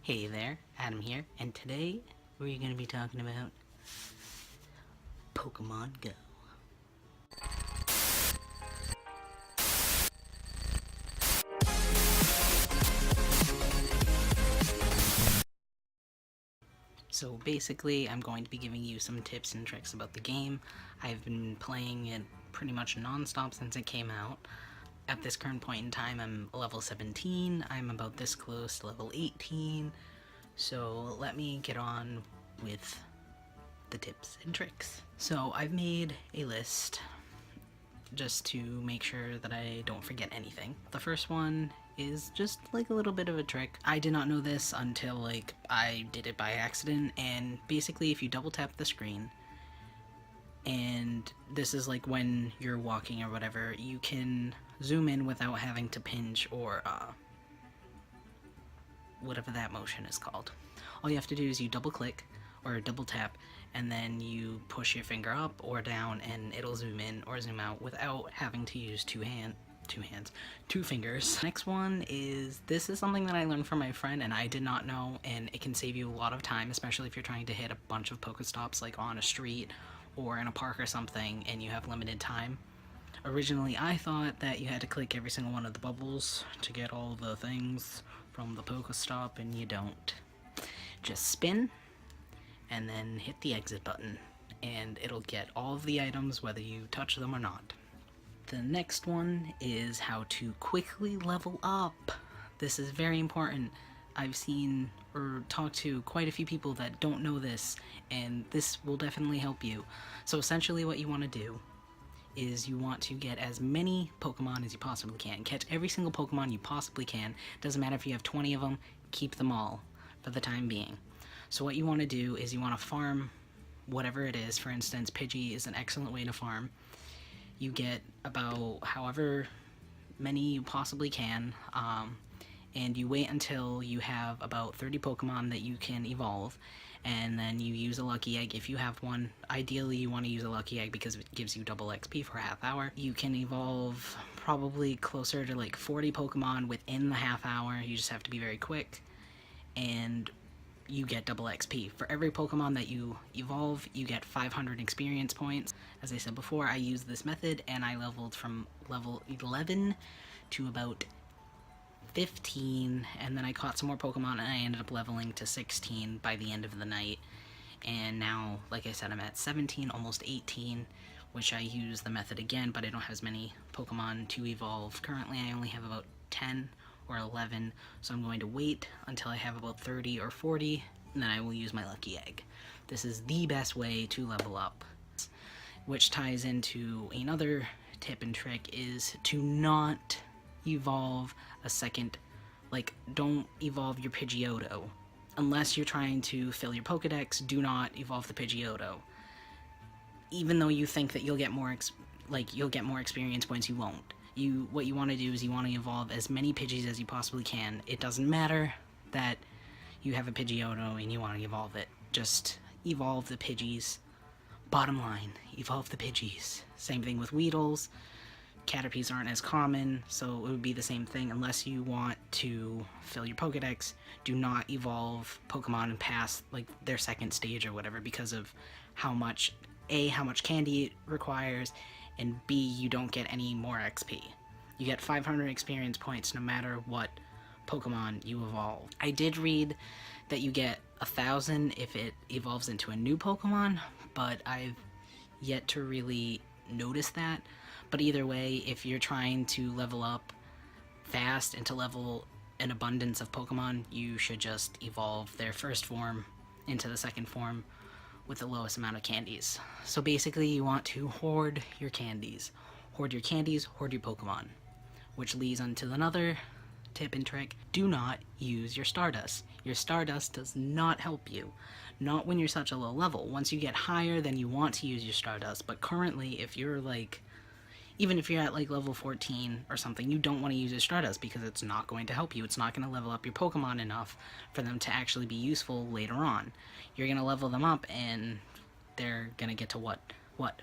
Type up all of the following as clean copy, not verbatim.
Hey there, Adam here, and today we're going to be talking about Pokemon Go. So basically, I'm going to be giving you some tips and tricks about the game. I've been playing it pretty much non-stop since it came out. At this current point in time, I'm level 17, I'm about this close to level 18, so let me get on with the tips and tricks. So I've made a list just to make sure that I don't forget anything. The first one is just like a little bit of a trick. I did not know this until I did it by accident, and basically if you double tap the screen, and this is like when you're walking or whatever, you can zoom in without having to pinch or whatever that motion is called. All you have to do is you double click or double tap, and then you push your finger up or down and it'll zoom in or zoom out without having to use two fingers. Next one is, this is something that I learned from my friend and I did not know, and it can save you a lot of time, especially if you're trying to hit a bunch of Pokestops like on a street or in a park or something and you have limited time. Originally I thought that you had to click every single one of the bubbles to get all the things from the Pokestop, and you don't. Just spin and then hit the exit button and it'll get all of the items whether you touch them or not. The next one is how to quickly level up. This is very important. I've seen or talked to quite a few people that don't know this, and this will definitely help you. So essentially what you want to do is you want to get as many Pokemon as you possibly can. Catch every single Pokemon you possibly can. Doesn't matter if you have 20 of them, keep them all for the time being. So what you want to do is you want to farm whatever it is. For instance, Pidgey is an excellent way to farm. You get about however many you possibly can, and you wait until you have about 30 Pokemon that you can evolve, and then you use a lucky egg if you have one. Ideally you want to use a lucky egg because it gives you double XP for a half hour. You can evolve probably closer to like 40 Pokemon within the half hour. You just have to be very quick, and you get double XP. For every Pokemon that you evolve, you get 500 experience points. As I said before, I used this method and I leveled from level 11 to about 15, and then I caught some more Pokemon and I ended up leveling to 16 by the end of the night. And now, like I said, I'm at 17, almost 18, which I use the method again, but I don't have as many Pokemon to evolve. Currently, I only have about 10 or 11, so I'm going to wait until I have about 30 or 40, and then I will use my lucky egg. This is the best way to level up, which ties into another tip and trick, is to not evolve a second, don't evolve your Pidgeotto. Unless you're trying to fill your Pokedex, do not evolve the Pidgeotto. Even though you think that you'll get more experience points, you won't. What you want to do is you want to evolve as many Pidgeys as you possibly can. It doesn't matter that you have a Pidgeotto and you want to evolve it. Just evolve the Pidgeys. Bottom line, evolve the Pidgeys. Same thing with Weedles. Caterpies aren't as common, so it would be the same thing. Unless you want to fill your Pokedex, do not evolve Pokemon past their second stage or whatever, because of how much candy it requires, and B, you don't get any more XP. You get 500 experience points no matter what Pokemon you evolve. I did read that you get 1,000 if it evolves into a new Pokemon, but I've yet to really notice that. But either way, if you're trying to level up fast and to level an abundance of Pokemon, you should just evolve their first form into the second form with the lowest amount of candies. So basically you want to hoard your candies. Hoard your candies, hoard your Pokemon. Which leads on to another tip and trick. Do not use your Stardust. Your Stardust does not help you. Not when you're such a low level. Once you get higher, then you want to use your Stardust. But currently, if you're even if you're at level 14 or something, you don't want to use your Stardust because it's not going to help you. It's not going to level up your Pokemon enough for them to actually be useful later on. You're going to level them up and they're going to get to what,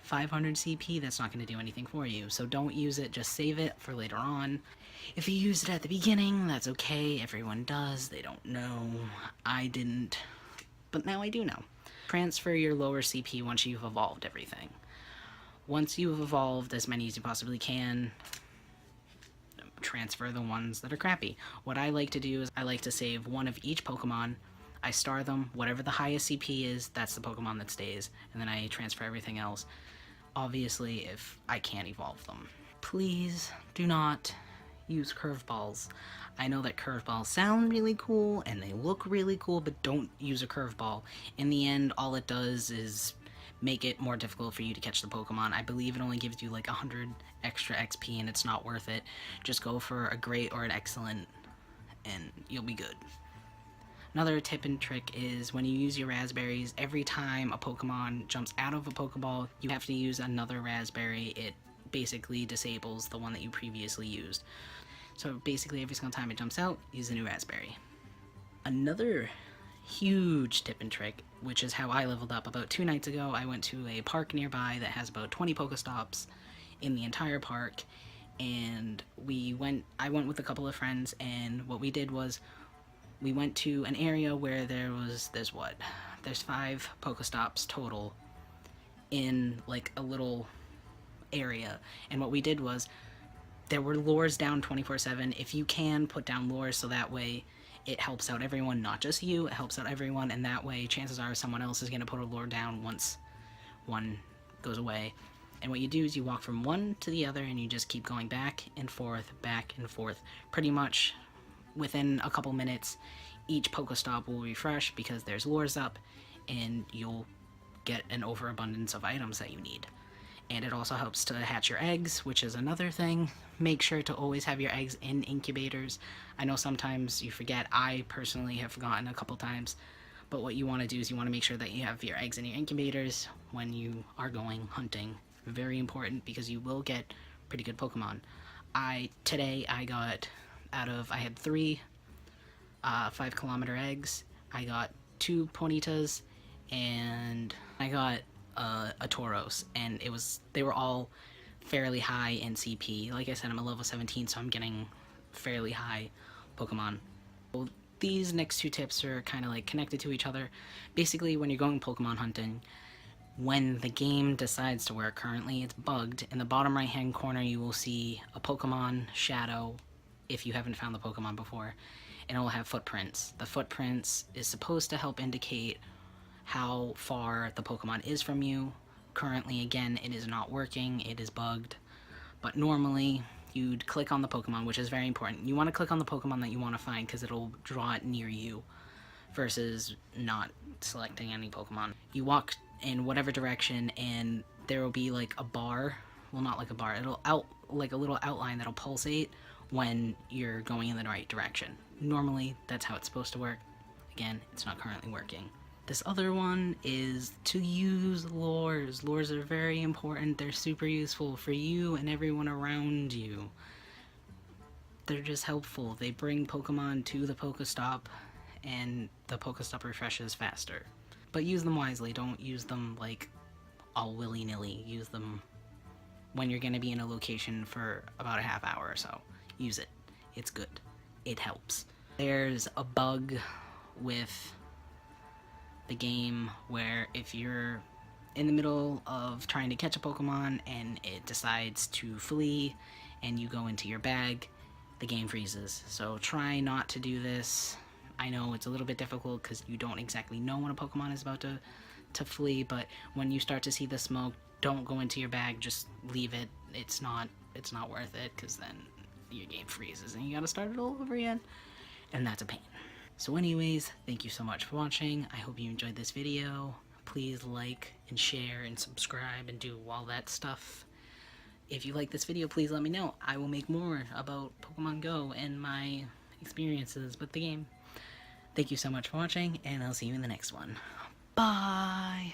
500 CP? That's not going to do anything for you. So don't use it, just save it for later on. If you used it at the beginning, that's okay. Everyone does. They don't know. I didn't. But now I do know. Transfer your lower CP once you've evolved everything. Once you've evolved as many as you possibly can, transfer the ones that are crappy. What I like to do is I like to save one of each Pokemon. I star them. Whatever the highest CP is, that's the Pokemon that stays. And then I transfer everything else. Obviously, if I can't evolve them. Please do not use curveballs. I know that curveballs sound really cool and they look really cool, but don't use a curveball. In the end, all it does is make it more difficult for you to catch the Pokemon. I believe it only gives you like 100 extra XP and it's not worth it. Just go for a great or an excellent and you'll be good. Another tip and trick is when you use your raspberries, every time a Pokemon jumps out of a Pokeball, you have to use another raspberry. It basically disables the one that you previously used. So basically every single time it jumps out, use a new raspberry. Another huge tip and trick, which is how I leveled up. About 2 nights ago, I went to a park nearby that has about 20 Pokestops in the entire park, and I went with a couple of friends, and what we did was we went to an area where there's 5 Pokestops total in like a little area. And what we did was there were lures down 24/7. If you can, put down lures so that way it helps out everyone, not just you, it helps out everyone, and that way chances are someone else is going to put a lure down once one goes away. And what you do is you walk from one to the other and you just keep going back and forth, pretty much within a couple minutes. Each Pokestop will refresh because there's lures up, and you'll get an overabundance of items that you need. And it also helps to hatch your eggs, which is another thing. Make sure to always have your eggs in incubators. I know sometimes you forget. I personally have forgotten a couple times. But what you want to do is you want to make sure that you have your eggs in your incubators when you are going hunting. Very important because you will get pretty good Pokemon. Today I had 3 5-kilometer eggs. I got 2 Ponytas, and I got a Tauros, and they were all fairly high in CP. Like I said, I'm a level 17, so I'm getting fairly high Pokemon. Well, these next 2 tips are kind of like connected to each other. Basically, when you're going Pokemon hunting, when the game decides to work, currently it's bugged, in the bottom right hand corner you will see a Pokemon shadow if you haven't found the Pokemon before, and it will have footprints. The footprints is supposed to help indicate how far the Pokemon is from you. Currently, again, it is not working, it is bugged, but normally you'd click on the Pokemon, which is very important. You want to click on the Pokemon that you want to find because it'll draw it near you versus not selecting any Pokemon. You walk in whatever direction and there will be like a bar, well, not like a bar, like a little outline that'll pulsate when you're going in the right direction. Normally, that's how it's supposed to work. Again, it's not currently working. This other one is to use lures. Lures are very important. They're super useful for you and everyone around you. They're just helpful. They bring Pokemon to the Pokestop, and the Pokestop refreshes faster. But use them wisely. Don't use them like all willy-nilly. Use them when you're going to be in a location for about a half hour or so. Use it. It's good. It helps. There's a bug with the game where if you're in the middle of trying to catch a Pokemon and it decides to flee and you go into your bag, the game freezes. So try not to do this. I know it's a little bit difficult because you don't exactly know when a Pokemon is about to flee, but when you start to see the smoke, don't go into your bag, just leave it. It's not worth it because then your game freezes and you gotta start it all over again, and that's a pain. So anyways, thank you so much for watching. I hope you enjoyed this video. Please like and share and subscribe and do all that stuff. If you like this video, please let me know. I will make more about Pokemon Go and my experiences with the game. Thank you so much for watching, and I'll see you in the next one. Bye!